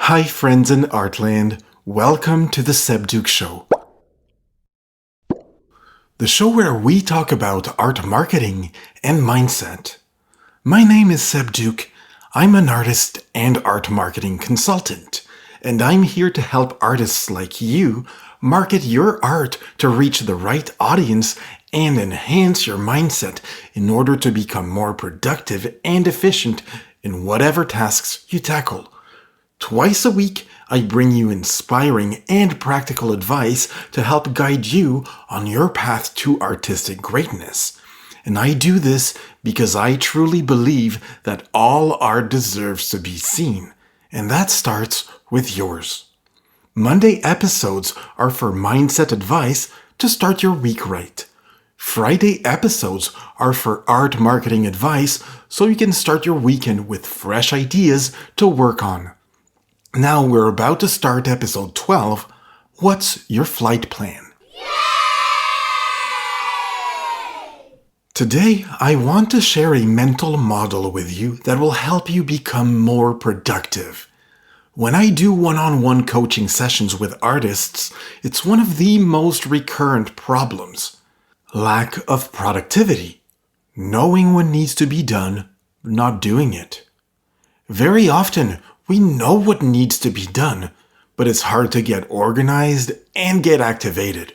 Hi friends in Artland, welcome to the Seb Duke Show. The show where we talk about art marketing and mindset. My name is Seb Duke, I'm an artist and art marketing consultant, and I'm here to help artists like you market your art to reach the right audience and enhance your mindset in order to become more productive and efficient in whatever tasks you tackle. Twice a week, I bring you inspiring and practical advice to help guide you on your path to artistic greatness. And I do this because I truly believe that all art deserves to be seen, and that starts with yours. Monday episodes are for mindset advice to start your week right. Friday episodes are for art marketing advice so you can start your weekend with fresh ideas to work on. Now we're about to start episode 12. What's your flight plan? Yay! Today, I want to share a mental model with you that will help you become more productive. When I do one-on-one coaching sessions with artists, it's one of the most recurrent problems. Lack of productivity. Knowing what needs to be done, not doing it. Very often, we know what needs to be done, but it's hard to get organized and get activated.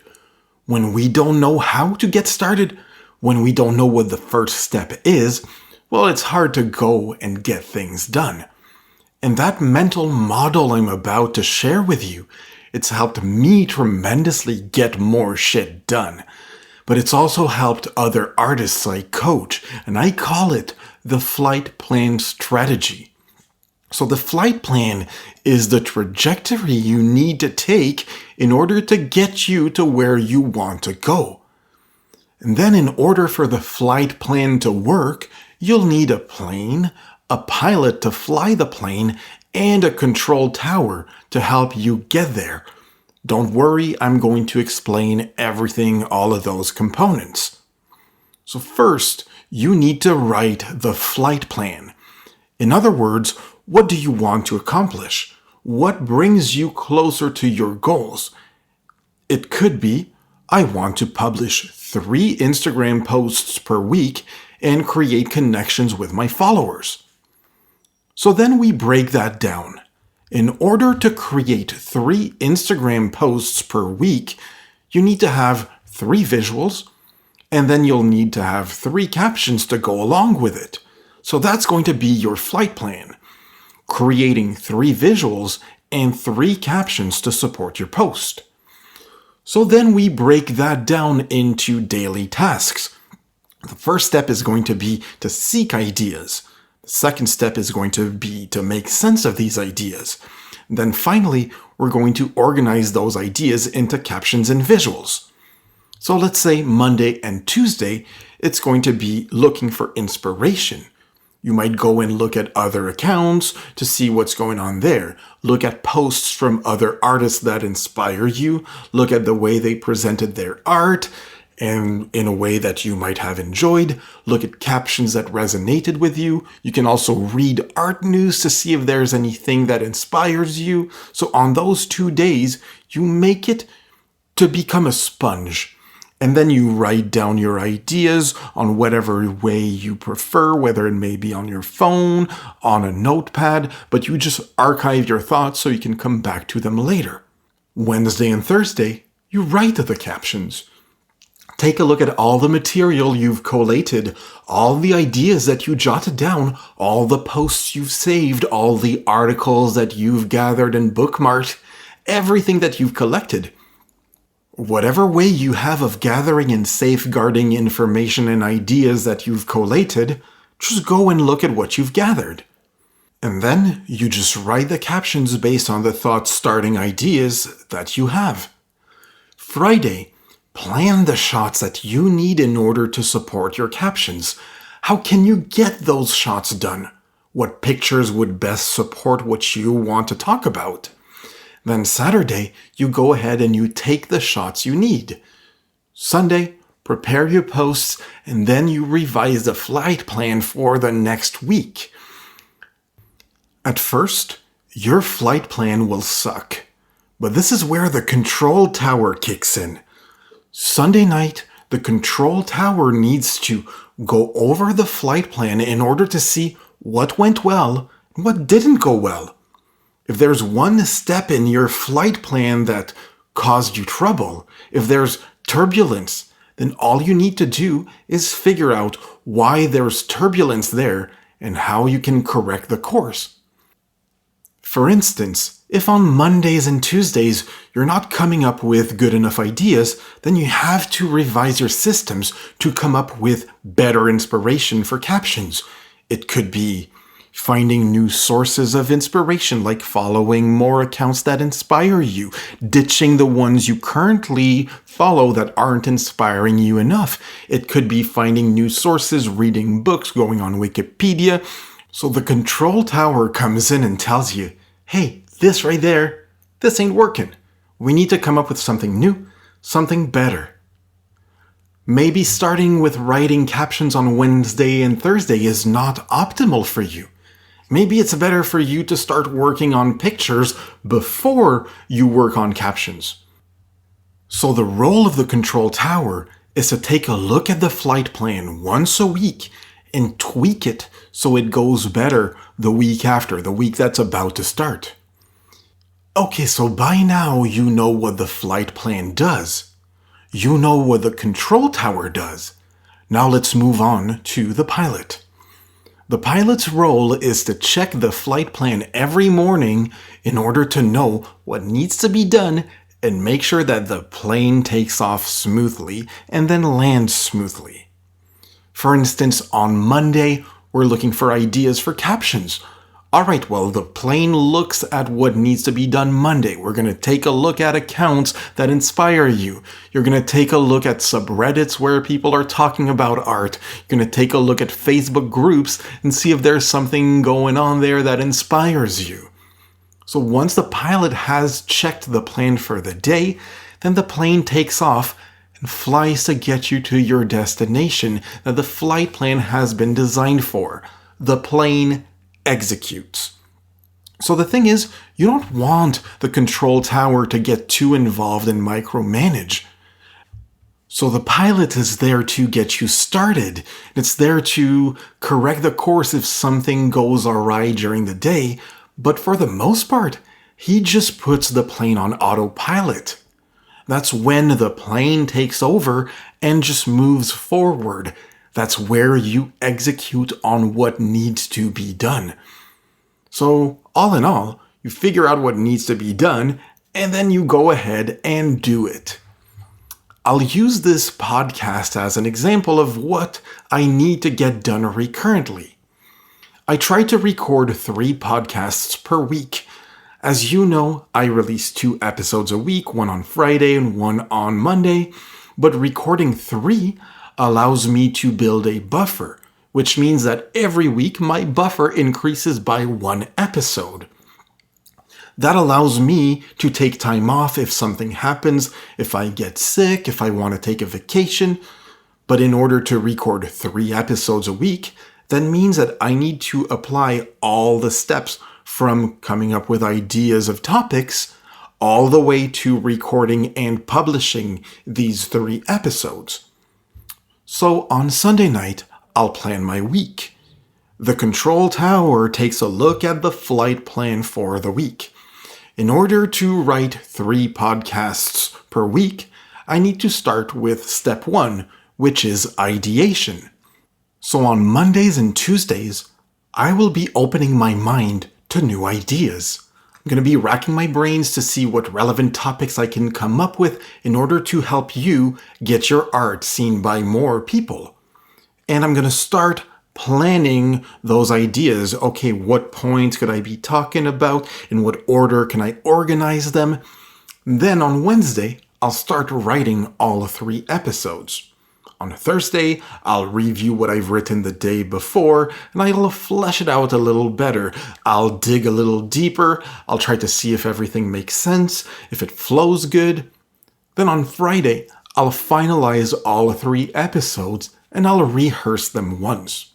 When we don't know how to get started, when we don't know what the first step is, well, it's hard to go and get things done. And that mental model I'm about to share with you, it's helped me tremendously get more shit done. But it's also helped other artists I coach, and I call it the flight plan strategy. So the flight plan is the trajectory you need to take in order to get you to where you want to go. And then in order for the flight plan to work, you'll need a plane, a pilot to fly the plane, and a control tower to help you get there. Don't worry, I'm going to explain everything, all of those components. So first, you need to write the flight plan. In other words, what do you want to accomplish? What brings you closer to your goals? It could be, I want to publish 3 Instagram posts per week and create connections with my followers. So then we break that down. In order to create 3 Instagram posts per week, you need to have 3 visuals, and then you'll need to have 3 captions to go along with it. So that's going to be your flight plan. Creating 3 visuals and 3 captions to support your post. So then we break that down into daily tasks. The first step is going to be to seek ideas. The second step is going to be to make sense of these ideas. Then finally, we're going to organize those ideas into captions and visuals. So let's say Monday and Tuesday, it's going to be looking for inspiration. You might go and look at other accounts to see what's going on there. Look at posts from other artists that inspire you. Look at the way they presented their art and in a way that you might have enjoyed. Look at captions that resonated with you. You can also read art news to see if there's anything that inspires you. So on those 2 days, you make it to become a sponge. And then you write down your ideas on whatever way you prefer, whether it may be on your phone, on a notepad, but you just archive your thoughts so you can come back to them later. Wednesday and Thursday, you write the captions. Take a look at all the material you've collated, all the ideas that you jotted down, all the posts you've saved, all the articles that you've gathered and bookmarked, everything that you've collected. Whatever way you have of gathering and safeguarding information and ideas that you've collated, just go and look at what you've gathered. And then you just write the captions based on the thought-starting ideas that you have. Friday, plan the shots that you need in order to support your captions. How can you get those shots done? What pictures would best support what you want to talk about? Then Saturday, you go ahead and you take the shots you need. Sunday, prepare your posts, and then you revise the flight plan for the next week. At first, Your flight plan will suck. But this is where the control tower kicks in. Sunday night, the control tower needs to go over the flight plan in order to see what went well and what didn't go well. If there's one step in your flight plan that caused you trouble, if there's turbulence, then all you need to do is figure out why there's turbulence there and how you can correct the course. For instance, if on Mondays and Tuesdays you're not coming up with good enough ideas, then you have to revise your systems to come up with better inspiration for captions. It could be finding new sources of inspiration, like following more accounts that inspire you, ditching the ones you currently follow that aren't inspiring you enough. It could be finding new sources, reading books, going on Wikipedia. So the control tower comes in and tells you, hey, this right there, this ain't working. We need to come up with something new, something better. Maybe starting with writing captions on Wednesday and Thursday is not optimal for you. Maybe it's better for you to start working on pictures before you work on captions. So the role of the control tower is to take a look at the flight plan once a week and tweak it so it goes better the week after, the week that's about to start. Okay, so by now you know what the flight plan does. You know what the control tower does. Now let's move on to the pilot. The pilot's role is to check the flight plan every morning in order to know what needs to be done and make sure that the plane takes off smoothly and then lands smoothly. For instance, on Monday, we're looking for ideas for captions. Alright, well, the plane looks at what needs to be done Monday. We're going to take a look at accounts that inspire you. You're going to take a look at subreddits where people are talking about art. You're going to take a look at Facebook groups and see if there's something going on there that inspires you. So once the pilot has checked the plan for the day, then the plane takes off and flies to get you to your destination that the flight plan has been designed for. The plane executes. So the thing is, you don't want the control tower to get too involved and micromanage. So the pilot is there to get you started. It's there to correct the course if something goes awry during the day, but for the most part, he just puts the plane on autopilot. That's when the plane takes over and just moves forward. That's where you execute on what needs to be done. So, all in all, you figure out what needs to be done, and then you go ahead and do it. I'll use this podcast as an example of what I need to get done recurrently. I try to record 3 podcasts per week. As you know, I release 2 episodes a week, one on Friday and one on Monday, but recording 3 allows me to build a buffer, which means that every week my buffer increases by 1 episode. That allows me to take time off if something happens, if I get sick, if I want to take a vacation. But in order to record 3 episodes a week, that means that I need to apply all the steps from coming up with ideas of topics all the way to recording and publishing these 3 episodes. So on Sunday night, I'll plan my week. The control tower takes a look at the flight plan for the week. In order to write 3 podcasts per week, I need to start with step 1, which is ideation. So on Mondays and Tuesdays, I will be opening my mind to new ideas. I'm going to be racking my brains to see what relevant topics I can come up with in order to help you get your art seen by more people. And I'm going to start planning those ideas. Okay, what points could I be talking about? In what order can I organize them? Then on Wednesday, I'll start writing all 3 episodes. On Thursday, I'll review what I've written the day before, and I'll flesh it out a little better. I'll dig a little deeper. I'll try to see if everything makes sense, if it flows good. Then on Friday, I'll finalize all 3 episodes, and I'll rehearse them once.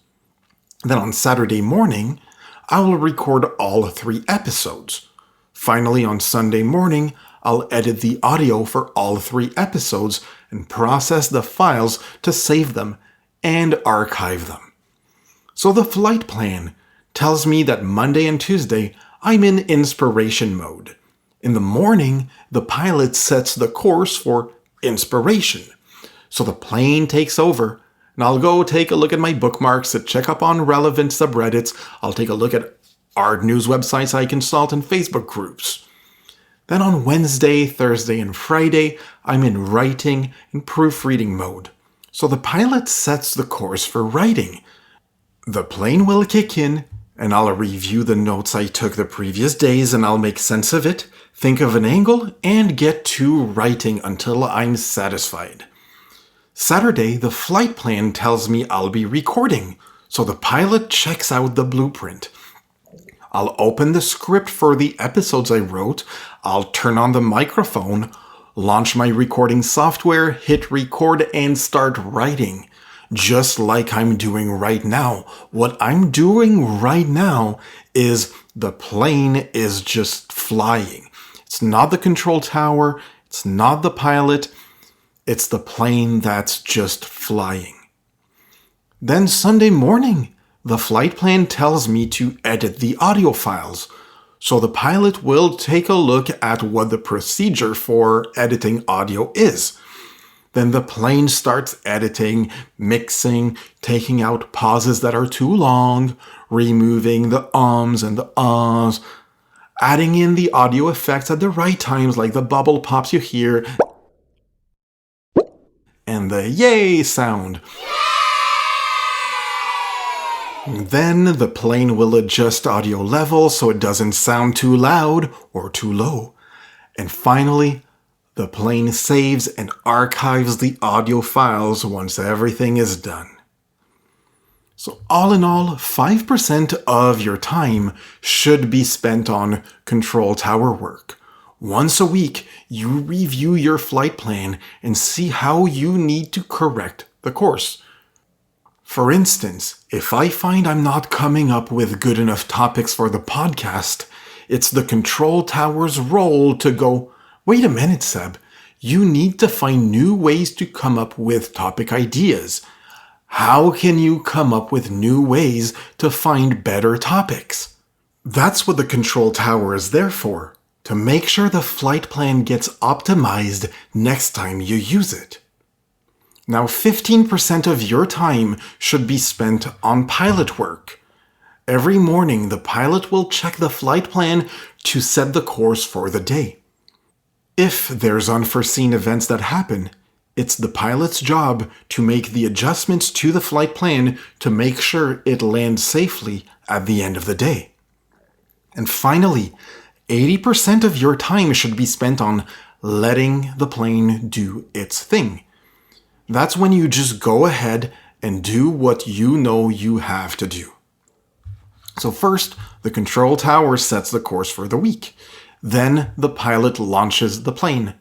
Then on Saturday morning, I will record all 3 episodes. Finally, on Sunday morning, I'll edit the audio for all 3 episodes and process the files to save them and archive them. So the flight plan tells me that Monday and Tuesday I'm in inspiration mode. In the morning, the pilot sets the course for inspiration. So the plane takes over, and I'll go take a look at my bookmarks to check up on relevant subreddits. I'll take a look at art news websites I consult and Facebook groups. Then on Wednesday, Thursday, and Friday, I'm in writing and proofreading mode. So the pilot sets the course for writing. The plane will kick in, and I'll review the notes I took the previous days, and I'll make sense of it, think of an angle, and get to writing until I'm satisfied. Saturday, the flight plan tells me I'll be recording, so the pilot checks out the blueprint. I'll open the script for the episodes I wrote, I'll turn on the microphone, launch my recording software, hit record, and start writing. Just like I'm doing right now. What I'm doing right now is the plane is just flying. It's not the control tower, it's not the pilot, it's the plane that's just flying. Then Sunday morning, the flight plan tells me to edit the audio files. So the pilot will take a look at what the procedure for editing audio is. Then the plane starts editing, mixing, taking out pauses that are too long, removing the ums and the ahs, adding in the audio effects at the right times like the bubble pops you hear, and the yay sound. Then the plane will adjust audio level so it doesn't sound too loud or too low. And finally, the plane saves and archives the audio files once everything is done. So all in all, 5% of your time should be spent on control tower work. Once a week, you review your flight plan and see how you need to correct the course. For instance, if I find I'm not coming up with good enough topics for the podcast, it's the control tower's role to go, wait a minute, Seb, you need to find new ways to come up with topic ideas. How can you come up with new ways to find better topics? That's what the control tower is there for, to make sure the flight plan gets optimized next time you use it. Now, 15% of your time should be spent on pilot work. Every morning, the pilot will check the flight plan to set the course for the day. If there's unforeseen events that happen, it's the pilot's job to make the adjustments to the flight plan to make sure it lands safely at the end of the day. And finally, 80% of your time should be spent on letting the plane do its thing. That's when you just go ahead and do what you know you have to do. So first, the control tower sets the course for the week. Then the pilot launches the plane.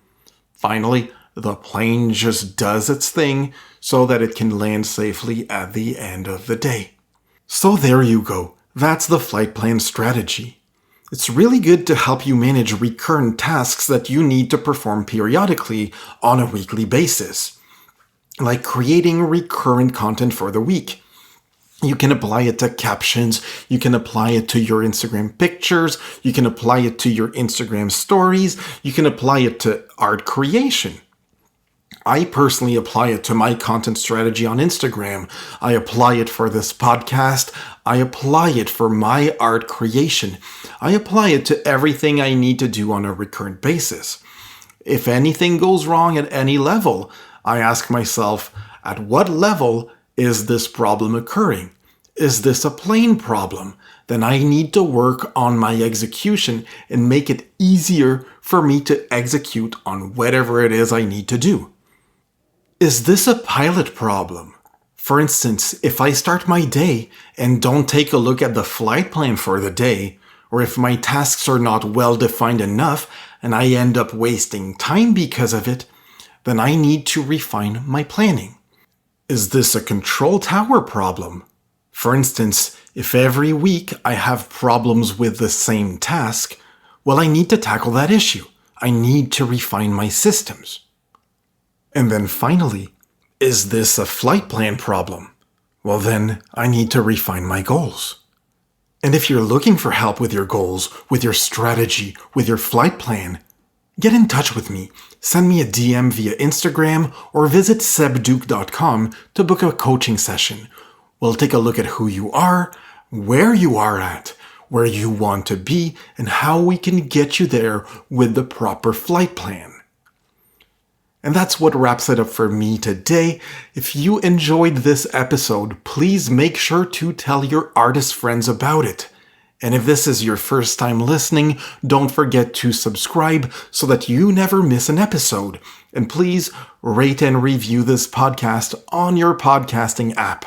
Finally, the plane just does its thing so that it can land safely at the end of the day. So there you go. That's the flight plan strategy. It's really good to help you manage recurrent tasks that you need to perform periodically on a weekly basis, like creating recurrent content for the week. You can apply it to captions, you can apply it to your Instagram pictures, you can apply it to your Instagram stories, you can apply it to art creation. I personally apply it to my content strategy on Instagram. I apply it for this podcast. I apply it for my art creation. I apply it to everything I need to do on a recurrent basis. If anything goes wrong at any level, I ask myself, at what level is this problem occurring? Is this a plane problem? Then I need to work on my execution and make it easier for me to execute on whatever it is I need to do. Is this a pilot problem? For instance, if I start my day and don't take a look at the flight plan for the day, or if my tasks are not well defined enough and I end up wasting time because of it, then I need to refine my planning. Is this a control tower problem? For instance, if every week I have problems with the same task, well, I need to tackle that issue. I need to refine my systems. And then finally, is this a flight plan problem? Well, then I need to refine my goals. And if you're looking for help with your goals, with your strategy, with your flight plan, get in touch with me. Send me a DM via Instagram or visit sebduke.com to book a coaching session. We'll take a look at who you are, where you are at, where you want to be, and how we can get you there with the proper flight plan. And that's what wraps it up for me today. If you enjoyed this episode, please make sure to tell your artist friends about it. And if this is your first time listening, don't forget to subscribe so that you never miss an episode. And please rate and review this podcast on your podcasting app.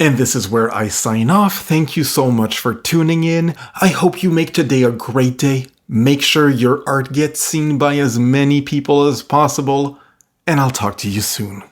And this is where I sign off. Thank you so much for tuning in. I hope you make today a great day. Make sure your art gets seen by as many people as possible, and I'll talk to you soon.